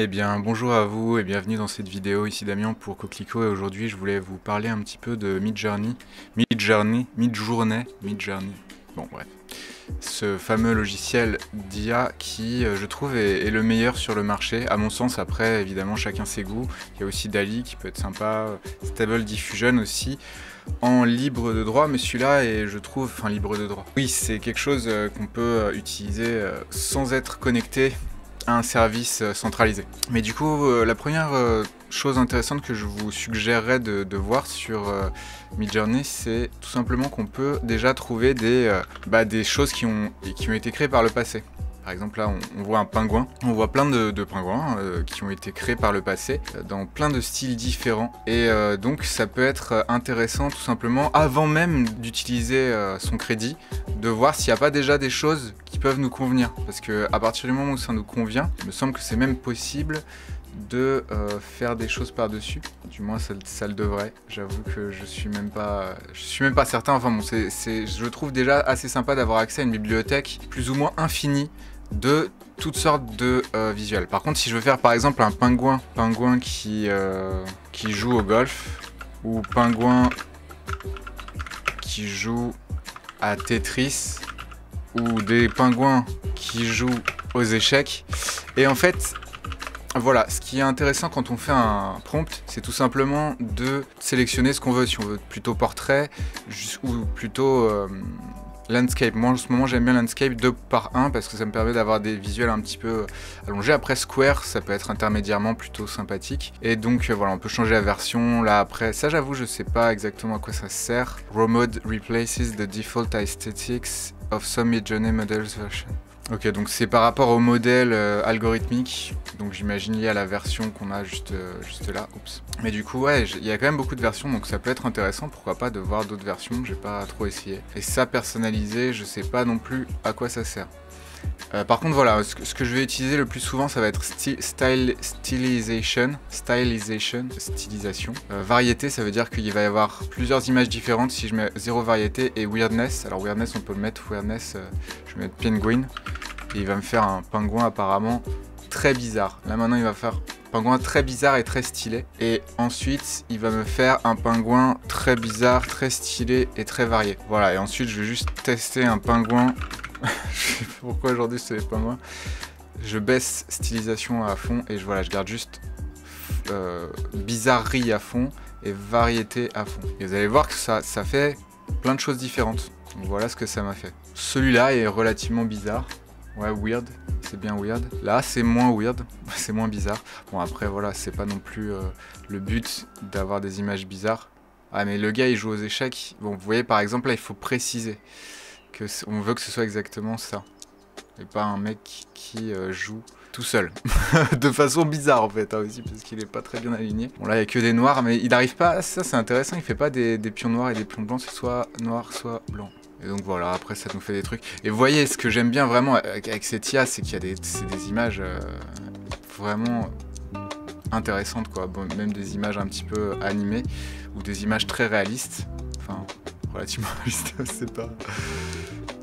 Eh bien, bonjour à vous et bienvenue dans cette vidéo, ici Damien pour Coquelicot et aujourd'hui je voulais vous parler un petit peu de Midjourney, bon bref, ce fameux logiciel d'IA qui je trouve est le meilleur sur le marché, à mon sens. Après évidemment chacun ses goûts, il y a aussi DALL-E qui peut être sympa, Stable Diffusion aussi, en libre de droit, mais celui-là est, je trouve, enfin libre de droit. Oui, c'est quelque chose qu'on peut utiliser sans être connecté un service centralisé. Mais du coup, la première chose intéressante que je vous suggérerais de voir sur Midjourney, c'est tout simplement qu'on peut déjà trouver des choses qui ont été créées par le passé. Par exemple, là, on voit un pingouin. On voit plein de pingouins qui ont été créés par le passé dans plein de styles différents. Et donc, ça peut être intéressant tout simplement, avant même d'utiliser son crédit, de voir s'il n'y a pas déjà des choses qui peuvent nous convenir. Parce que à partir du moment où ça nous convient, il me semble que c'est même possible de faire des choses par-dessus. Du moins, ça le devrait. J'avoue que je suis même pas certain. Enfin bon, je trouve déjà assez sympa d'avoir accès à une bibliothèque plus ou moins infinie de toutes sortes de visuels. Par contre, si je veux faire par exemple un pingouin qui joue au golf, ou pingouin qui joue à Tetris, ou des pingouins qui jouent aux échecs, et en fait, voilà, ce qui est intéressant quand on fait un prompt, c'est tout simplement de sélectionner ce qu'on veut, si on veut plutôt portrait, ou plutôt landscape. Moi en ce moment j'aime bien landscape 2x1 parce que ça me permet d'avoir des visuels un petit peu allongés. Après square, ça peut être intermédiairement plutôt sympathique. Et donc voilà, on peut changer la version. Là après, ça j'avoue je sais pas exactement à quoi ça sert. Raw mode replaces the default aesthetics of some Midjourney models version. Ok, donc c'est par rapport au modèle algorithmique, donc j'imagine lié à la version qu'on a juste là. Oups. Mais du coup, ouais, il y a quand même beaucoup de versions, donc ça peut être intéressant, pourquoi pas, de voir d'autres versions, j'ai pas trop essayé. Et ça, personnalisé, je sais pas non plus à quoi ça sert. Par contre, voilà, ce que je vais utiliser le plus souvent, ça va être stylisation. Variété, ça veut dire qu'il va y avoir plusieurs images différentes si je mets 0 variété, et weirdness. Alors weirdness, on peut le mettre, je vais mettre penguin, et il va me faire un pingouin apparemment très bizarre. Là maintenant, il va faire un pingouin très bizarre et très stylé. Et ensuite, il va me faire un pingouin très bizarre, très stylé et très varié. Voilà, et ensuite, je vais juste tester un pingouin. Je sais pas pourquoi aujourd'hui c'est pas moi. Je baisse stylisation à fond et voilà, je garde juste bizarrerie à fond et variété à fond. Et vous allez voir que ça fait plein de choses différentes. Donc voilà ce que ça m'a fait. Celui-là est relativement bizarre. Ouais, weird, c'est bien weird. Là, c'est moins weird, c'est moins bizarre. Bon, après, voilà, c'est pas non plus le but d'avoir des images bizarres. Ah, mais le gars, il joue aux échecs. Bon, vous voyez, par exemple, là, il faut préciser on veut que ce soit exactement ça. Et pas un mec qui joue tout seul. De façon bizarre, en fait, hein, aussi, parce qu'il est pas très bien aligné. Bon, là, il n'y a que des noirs, mais il n'arrive pas... Ça, c'est intéressant, il fait pas des pions noirs et des pions blancs, c'est soit noir, soit blanc. Et donc voilà, après ça nous fait des trucs. Et vous voyez, ce que j'aime bien vraiment avec cette IA, c'est qu'il y a des images vraiment intéressantes, quoi. Bon, même des images un petit peu animées, ou des images très réalistes. Enfin, relativement réalistes, c'est pas...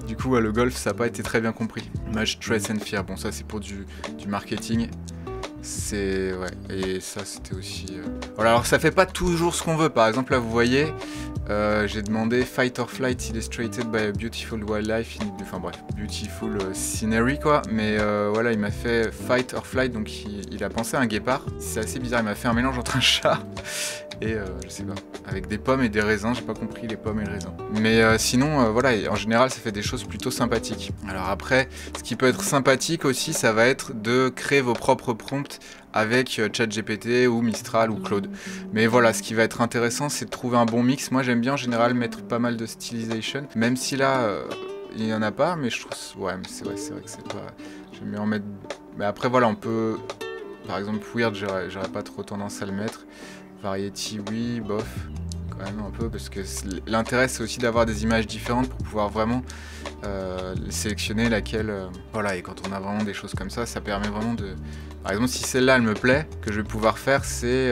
Du coup, le golf, ça n'a pas été très bien compris. Image Stress and Fear, bon ça c'est pour du marketing. C'est... ouais, et ça c'était aussi... Voilà, alors ça fait pas toujours ce qu'on veut. Par exemple là vous voyez, j'ai demandé Fight or Flight illustrated by a beautiful wildlife, enfin bref, beautiful scenery quoi. Mais voilà, il m'a fait Fight or Flight, donc il a pensé à un guépard. C'est assez bizarre, il m'a fait un mélange entre un chat et je sais pas, avec des pommes et des raisins, j'ai pas compris les pommes et le raisin. Mais sinon, voilà, en général ça fait des choses plutôt sympathiques. Alors après, ce qui peut être sympathique aussi, ça va être de créer vos propres prompts avec ChatGPT ou Mistral ou Claude. Mais voilà, ce qui va être intéressant, c'est de trouver un bon mix. Moi j'aime bien en général mettre pas mal de stylisation, même si là, il y en a pas, mais je trouve... Ouais, mais c'est vrai que c'est pas... J'aime bien en mettre... Mais après voilà, on peut... Par exemple, Weird, j'aurais pas trop tendance à le mettre. Variety, oui, bof, quand même un peu, parce que l'intérêt c'est aussi d'avoir des images différentes pour pouvoir vraiment sélectionner laquelle... voilà, et quand on a vraiment des choses comme ça permet vraiment de... Par exemple, si celle-là elle me plaît, que je vais pouvoir faire, c'est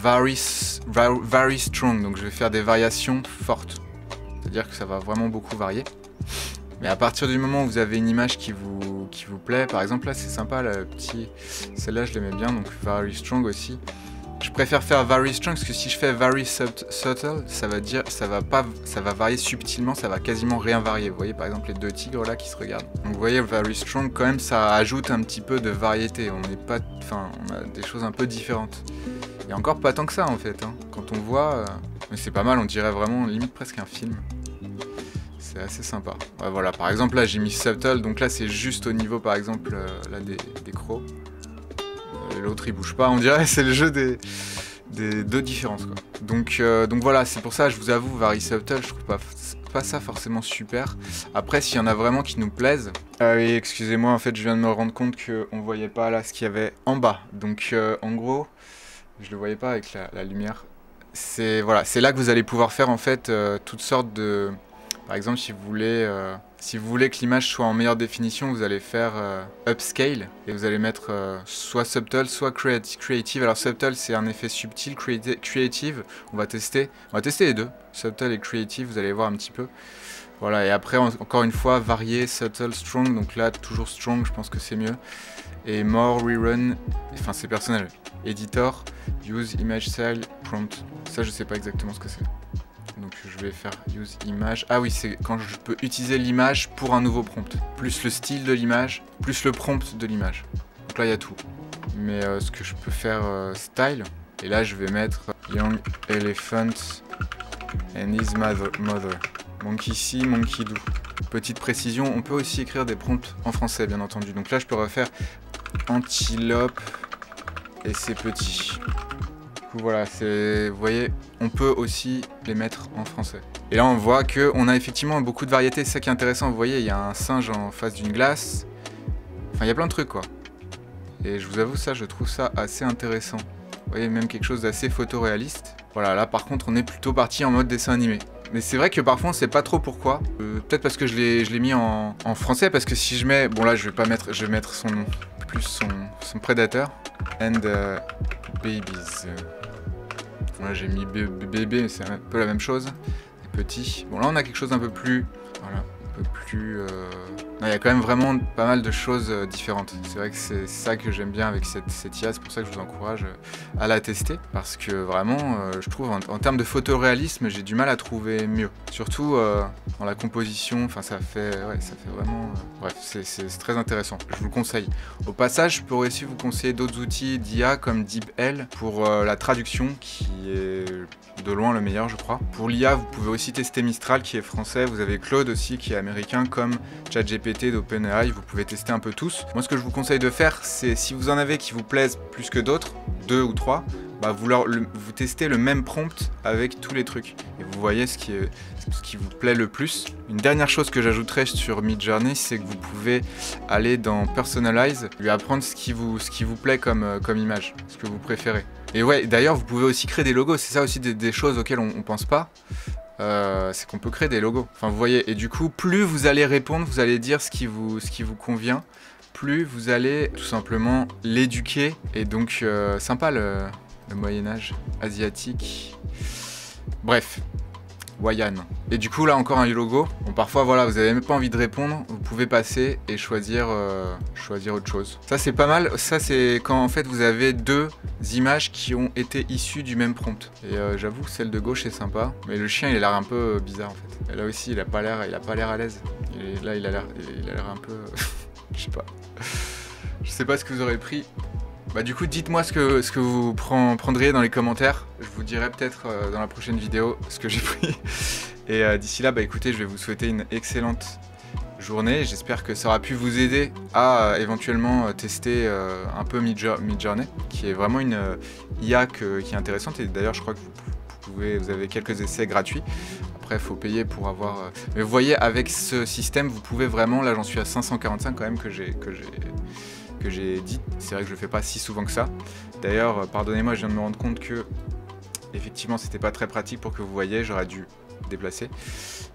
very strong, donc je vais faire des variations fortes. C'est-à-dire que ça va vraiment beaucoup varier. Mais à partir du moment où vous avez une image qui vous plaît, par exemple là c'est sympa, celle-là je l'aimais bien, donc Very Strong aussi. Je préfère faire Very Strong parce que si je fais Very Subtle, ça va varier subtilement, ça va quasiment rien varier. Vous voyez par exemple les deux tigres là qui se regardent. Donc vous voyez Very Strong quand même ça ajoute un petit peu de variété. On a des choses un peu différentes. Et encore pas tant que ça en fait. Hein. Quand on voit, mais c'est pas mal, on dirait vraiment limite presque un film. C'est assez sympa. Ouais, voilà, par exemple là j'ai mis Subtle, donc là c'est juste au niveau par exemple là, des crocs. L'autre il bouge pas, on dirait c'est le jeu des deux différences quoi. Donc voilà, c'est pour ça je vous avoue Very Subtle, je trouve pas ça forcément super. Après s'il y en a vraiment qui nous plaisent. Oui, excusez-moi, en fait je viens de me rendre compte qu'on voyait pas là ce qu'il y avait en bas. Donc en gros, je le voyais pas avec la lumière. C'est voilà, c'est là que vous allez pouvoir faire en fait toutes sortes de... Par exemple, si vous voulez que l'image soit en meilleure définition, vous allez faire upscale et vous allez mettre soit subtle, soit creative. Alors subtle, c'est un effet subtil. Creative, on va tester les deux, subtle et creative. Vous allez voir un petit peu. Voilà. Et après, encore une fois, varier, subtle, strong. Donc là, toujours strong, je pense que c'est mieux. Et more rerun, enfin c'est personnel. Editor, use image style, prompt. Ça, je sais pas exactement ce que c'est. Donc je vais faire use image. Ah oui, c'est quand je peux utiliser l'image pour un nouveau prompt. Plus le style de l'image, plus le prompt de l'image. Donc là il y a tout. Mais ce que je peux faire style. Et là je vais mettre young elephant and his mother. Monkey see, monkey do. Petite précision, on peut aussi écrire des prompts en français bien entendu. Donc là je peux refaire antilope et ses petits. Voilà, vous voyez, on peut aussi les mettre en français. Et là, on voit qu'on a effectivement beaucoup de variétés. C'est ça qui est intéressant. Vous voyez, il y a un singe en face d'une glace. Enfin, il y a plein de trucs, quoi. Et je vous avoue, ça, je trouve ça assez intéressant. Vous voyez, même quelque chose d'assez photoréaliste. Voilà, là, par contre, on est plutôt parti en mode dessin animé. Mais c'est vrai que parfois, on sait pas trop pourquoi. Peut-être parce que je l'ai mis en français. Parce que si je mets... Bon, là, je vais mettre son nom. Plus son prédateur. And babies. Là j'ai mis bébé, mais c'est un peu la même chose. Et petit. Bon là on a quelque chose d'un peu plus... Voilà, un peu plus... Non, il y a quand même vraiment pas mal de choses différentes. C'est vrai que c'est ça que j'aime bien avec cette IA, c'est pour ça que je vous encourage à la tester. Parce que vraiment, je trouve en termes de photoréalisme, j'ai du mal à trouver mieux. Surtout dans la composition, enfin ça fait vraiment... Bref, c'est très intéressant, je vous le conseille. Au passage, je pourrais aussi vous conseiller d'autres outils d'IA comme DeepL pour la traduction qui est de loin le meilleur je crois. Pour l'IA, vous pouvez aussi tester Mistral qui est français, vous avez Claude aussi qui est américain comme ChatGPT d'OpenAI, vous pouvez tester un peu tous. Moi ce que je vous conseille de faire, c'est si vous en avez qui vous plaisent plus que d'autres, 2 ou 3, bah vous testez le même prompt avec tous les trucs et vous voyez ce qui vous plaît le plus. Une dernière chose que j'ajouterais sur Midjourney, c'est que vous pouvez aller dans Personalize, lui apprendre ce qui vous plaît comme image, ce que vous préférez. Et ouais, d'ailleurs vous pouvez aussi créer des logos, c'est ça aussi des choses auxquelles on pense pas. C'est qu'on peut créer des logos. Enfin vous voyez, et du coup plus vous allez répondre, vous allez dire ce qui vous convient, plus vous allez tout simplement l'éduquer. Et donc sympa le Moyen-Âge asiatique. Bref, Wayan. Et du coup là encore un logo. Bon parfois voilà, vous avez même pas envie de répondre, vous pouvez passer et choisir autre chose. Ça c'est pas mal, ça c'est quand en fait vous avez deux images qui ont été issues du même prompt. Et j'avoue celle de gauche est sympa, mais le chien il a l'air un peu bizarre en fait. Et là aussi il a pas l'air à l'aise. Là il a l'air un peu... je sais pas. Je sais pas ce que vous aurez pris. Bah du coup dites-moi ce que vous prendriez dans les commentaires. Je vous dirai peut-être dans la prochaine vidéo ce que j'ai pris. Et d'ici là, bah écoutez, je vais vous souhaiter une excellente journée. J'espère que ça aura pu vous aider à éventuellement tester un peu Midjourney, qui est vraiment une IA qui est intéressante. Et d'ailleurs, je crois que vous avez quelques essais gratuits. Après, il faut payer pour avoir... Mais vous voyez, avec ce système, vous pouvez vraiment... Là, j'en suis à 545 quand même que j'ai dit. C'est vrai que je le fais pas si souvent que ça. D'ailleurs, pardonnez-moi, je viens de me rendre compte que effectivement, c'était pas très pratique pour que vous voyez. J'aurais dû déplacer.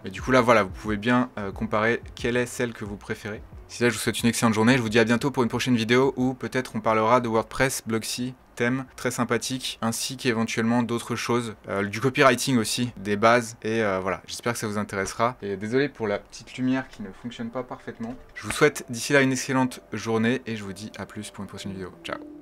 Mais du coup, là, voilà, vous pouvez bien comparer quelle est celle que vous préférez. D'ici là, je vous souhaite une excellente journée. Je vous dis à bientôt pour une prochaine vidéo où peut-être on parlera de WordPress, Blocksy, thèmes très sympathiques, ainsi qu'éventuellement d'autres choses, du copywriting aussi, des bases, et voilà, j'espère que ça vous intéressera. Et désolé pour la petite lumière qui ne fonctionne pas parfaitement. Je vous souhaite d'ici là une excellente journée et je vous dis à plus pour une prochaine vidéo. Ciao.